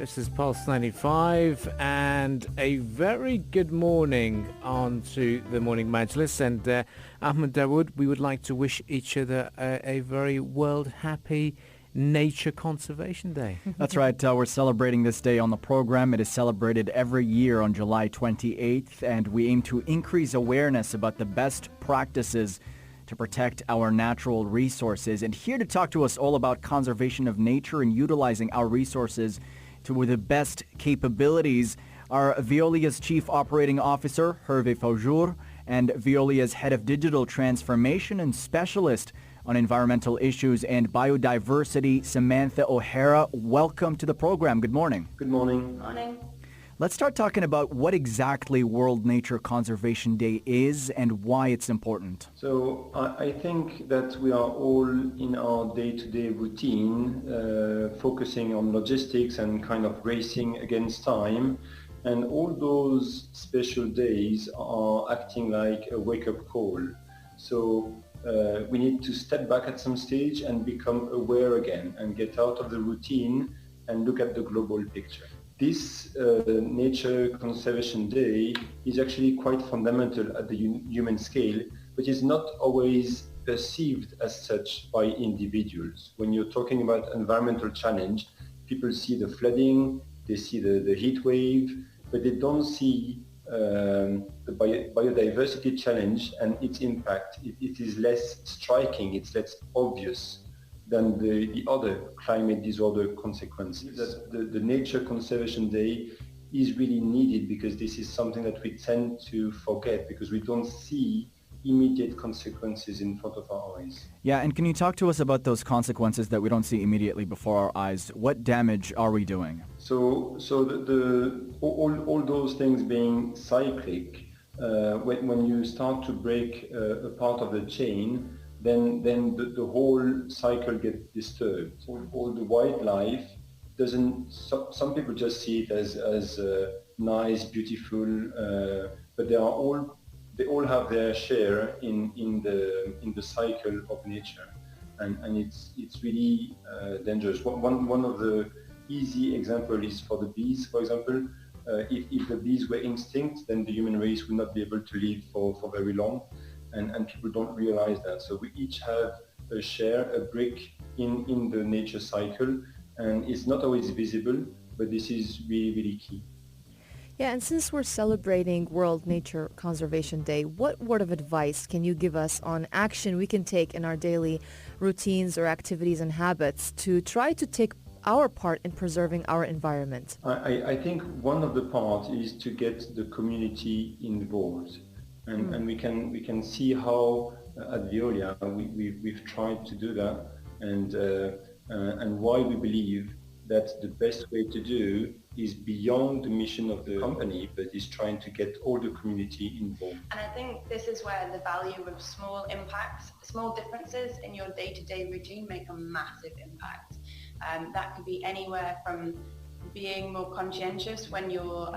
This is Pulse95 and a very good morning on to the Morning Majlis. And Ahmed Dawood, we would like to wish each other a very World Happy Nature Conservation Day. That's right. We're celebrating this day on the program. It is celebrated every year on July 28th, and we aim to increase awareness about the best practices to protect our natural resources. And here to talk to us all about conservation of nature and utilizing our resources to the best capabilities are Veolia's Chief Operating Officer, Hervé Faujour, and Veolia's Head of Digital Transformation and Specialist on Environmental Issues and Biodiversity, Samantha O'Hara. Welcome to the program. Good morning. Good morning. Morning. Let's start talking about what exactly World Nature Conservation Day is and why it's important. So I think that we are all in our day-to-day routine focusing on logistics and kind of racing against time. And all those special days are acting like a wake-up call. So we need to step back at some stage and become aware again and get out of the routine and look at the global picture. This Nature Conservation Day is actually quite fundamental at the human scale, but is not always perceived as such by individuals. When you're talking about environmental challenge, people see the flooding, they see the heat wave, but they don't see the biodiversity challenge and its impact. It is less striking, it's less obvious than the other climate disorder consequences. That the Nature Conservation Day is really needed because this is something that we tend to forget because we don't see immediate consequences in front of our eyes. Yeah, and can you talk to us about those consequences that we don't see immediately before our eyes? What damage are we doing? So all those things being cyclic, when you start to break a part of the chain, then the whole cycle gets disturbed. All the wildlife doesn't. Some people just see it as nice, beautiful, but they all have their share in the cycle of nature, and it's really dangerous. One of the easy example is for the bees, for example. If the bees were extinct, then the human race would not be able to live for very long. And people don't realize that. So we each have a share, a brick in the nature cycle, and it's not always visible, but this is really, really key. Yeah, and since we're celebrating World Nature Conservation Day, what word of advice can you give us on action we can take in our daily routines or activities and habits to try to take our part in preserving our environment? I think one of the parts is to get the community involved. And we can see how at Veolia we've tried to do that, and why we believe that the best way to do is beyond the mission of the company, but is trying to get all the community involved. And I think this is where the value of small impacts, small differences in your day-to-day routine make a massive impact. That could be anywhere from being more conscientious when you're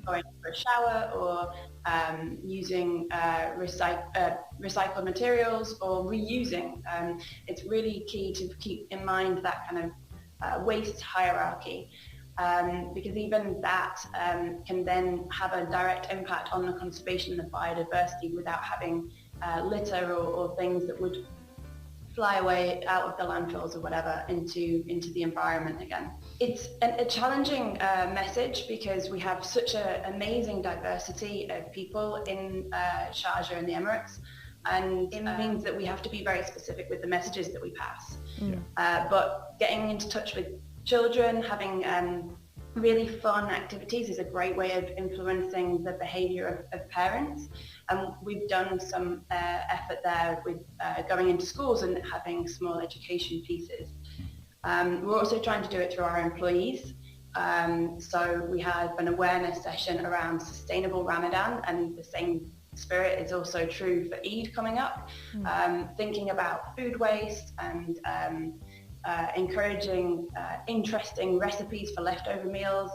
going for a shower, or using recycled materials, or reusing. It's really key to keep in mind that kind of waste hierarchy, because even that can then have a direct impact on the conservation of biodiversity without having litter or things that would fly away out of the landfills or whatever into the environment again. It's a challenging message because we have such an amazing diversity of people in Sharjah and the Emirates, and it means that we have to be very specific with the messages that we pass. But getting into touch with children, having really fun activities is a great way of influencing the behaviour of parents. And we've done some effort there with going into schools and having small education pieces. We're also trying to do it through our employees. So we have an awareness session around sustainable Ramadan, and the same spirit is also true for Eid coming up. Thinking about food waste and encouraging interesting recipes for leftover meals,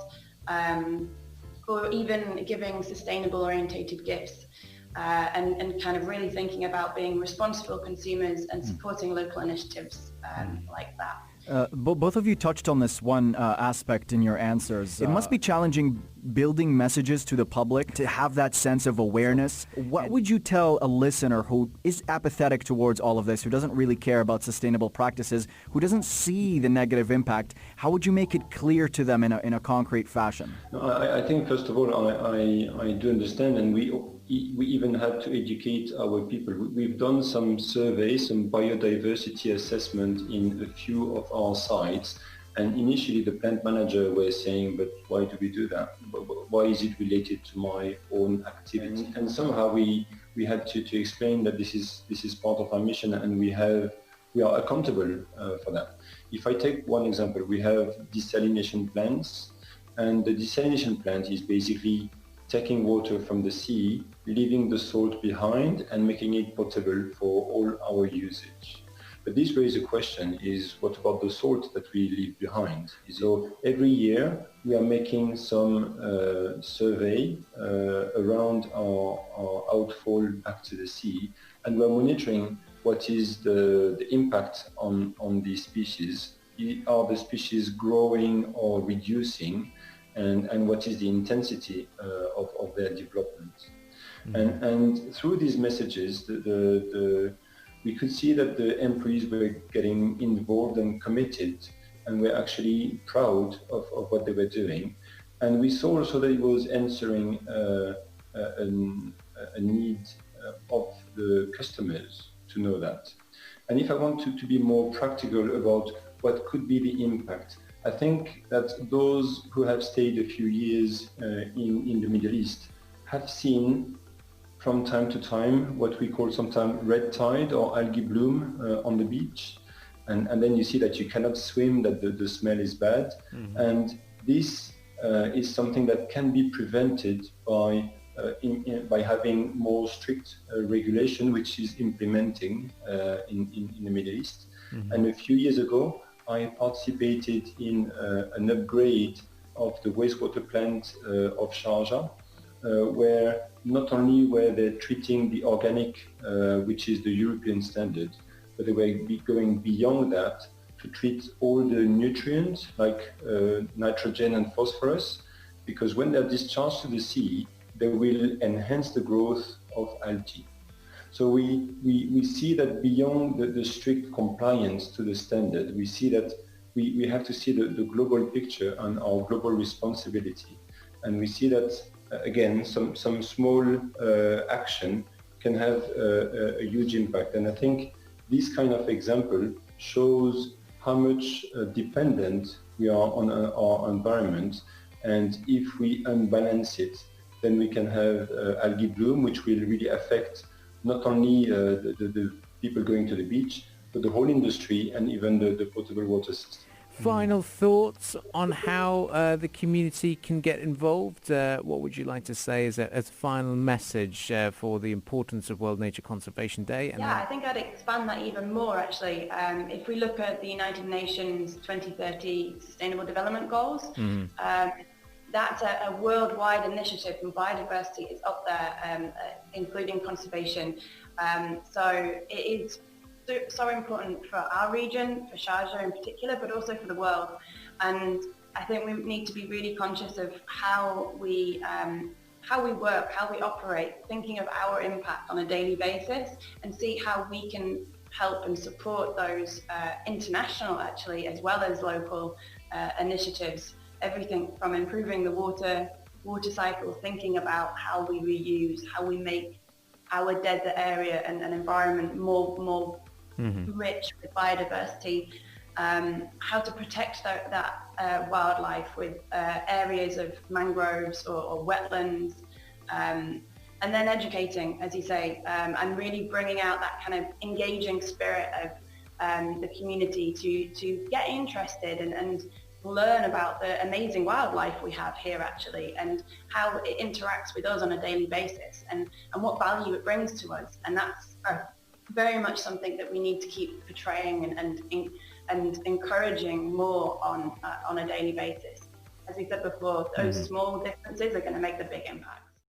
or even giving sustainable orientated gifts, and kind of really thinking about being responsible consumers and supporting local initiatives like that. Both of you touched on this one aspect in your answers. It must be challenging building messages to the public to have that sense of awareness. What would you tell a listener who is apathetic towards all of this, who doesn't really care about sustainable practices, who doesn't see the negative impact? How would you make it clear to them in a concrete fashion? I think, first of all, I do understand, and we even had to educate our people. We've done some surveys, some biodiversity assessment in a few of our sites, and initially the plant manager was saying, but why do we do that? Why is it related to my own activity? And somehow we had to explain that this is part of our mission, and we are accountable for that. If I take one example, we have desalination plants, and the desalination plant is basically taking water from the sea, leaving the salt behind and making it potable for all our usage. But this raises a question, is what about the salt that we leave behind? So every year we are making some survey around our outfall back to the sea, and we're monitoring what is the impact on these species. Are the species growing or reducing? And what is the intensity of their development. Mm-hmm. And through these messages, we could see that the employees were getting involved and committed, and were actually proud of what they were doing. And we saw also that it was answering a need of the customers to know that. And if I want to be more practical about what could be the impact, I think that those who have stayed a few years in the Middle East have seen from time to time what we call sometimes red tide or algae bloom on the beach. And then you see that you cannot swim, that the smell is bad. Mm-hmm. And this is something that can be prevented by having more strict regulation, which is implementing in the Middle East. Mm-hmm. And a few years ago, I participated in an upgrade of the wastewater plant of Sharjah, where not only were they treating the organic, which is the European standard, but they were going beyond that to treat all the nutrients like nitrogen and phosphorus, because when they're discharged to the sea, they will enhance the growth of algae. So we see that beyond the strict compliance to the standard, we see that we have to see the global picture and our global responsibility. And we see that, again, some small action can have a huge impact. And I think this kind of example shows how much dependent we are on our environment. And if we unbalance it, then we can have algae bloom, which will really affect not only the people going to the beach, but the whole industry and even the potable water system. Final thoughts on how the community can get involved? What would you like to say as a final message for the importance of World Nature Conservation Day? And I think I'd expand that even more, actually. If we look at the United Nations 2030 Sustainable Development Goals, that's a worldwide initiative, and biodiversity is up there, including conservation. So it is so important for our region, for Sharjah in particular, but also for the world. And I think we need to be really conscious of how we work, how we operate, thinking of our impact on a daily basis, and see how we can help and support those international, actually, as well as local initiatives. Everything from improving the water cycle, thinking about how we reuse, how we make our desert area and environment more rich with biodiversity, how to protect that wildlife with areas of mangroves or wetlands, and then educating, as you say, and really bringing out that kind of engaging spirit of the community to get interested and learn about the amazing wildlife we have here, actually, and how it interacts with us on a daily basis, and what value it brings to us. And that's very much something that we need to keep portraying and encouraging more on a daily basis. As we said before, those small differences are going to make the big impact.